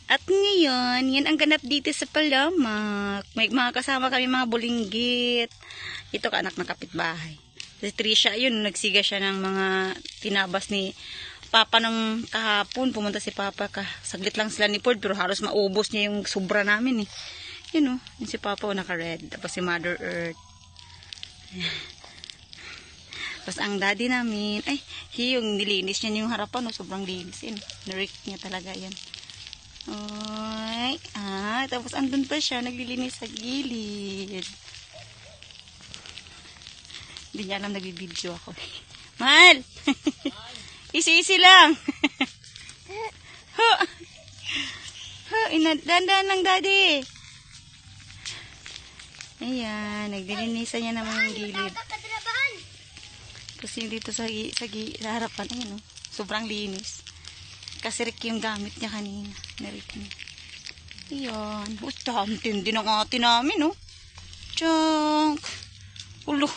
At ngayon, yan ang ganap dito sa Palamak. May mga kasama kami mga bulinggit. Ito ka anak ng kapitbahay. Si Trisha, yun, nagsiga siya ng mga tinabas ni Papa nung kahapon. Pumunta si Papa saglit lang sila ni Ford, pero halos maubos niya yung sobra namin eh. Yun yung si Papa naka-red. Tapos si Mother Earth. Tapos ang daddy namin, yung nilinis niya yung harapan, sobrang linis yun. Narik niya talaga yan. Oy, tapos andun pa siya, naglilinis sa gilid. Hindi niya alam nagbibideo ako. Mahal! Isi-isi lang. Dandan lang daddy. Ayan, naglilinisan niya naman yung gilid. Kasi dito sa harapan, ayan sobrang linis. Kasi rik yung gamit niya kanina. Narik niya. Ayan. Tindi ng ate namin, Tiyang. Ulo.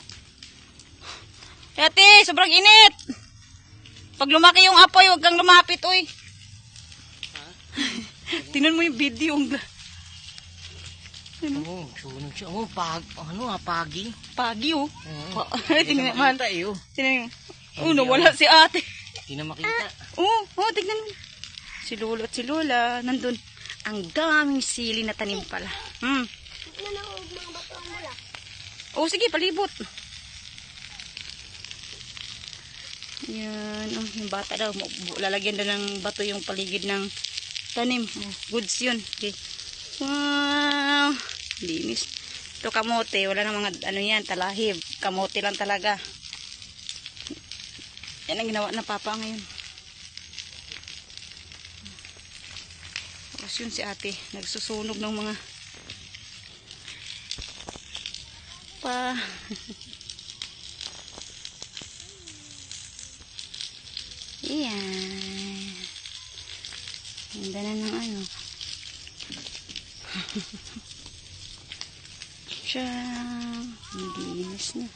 Ate, sobrang init. Pag lumaki yung apoy, huwag kang lumapit, uy. Tingnan mo yung video. Sunog siya. Pagi. Pagi, Tingnan mo. Tingnan mo. Nawala si ate. Hindi na makita. Tignan mo. Si Lolo at si Lola, nandun. Ang daming sili na tanim pala. Sige, palibot. Yan, yung bata daw. Lalagyan daw ng bato yung paligid ng tanim. Goods yun. Okay. Wow. Linis. Ito kamote. Wala nang mga, talahib. Kamote lang talaga. Yan ang ginawa ng Papa ngayon. Tapos yun si ate. Nagsusunog ng mga Iyan. Ganda na ng Tiyang. Linis na.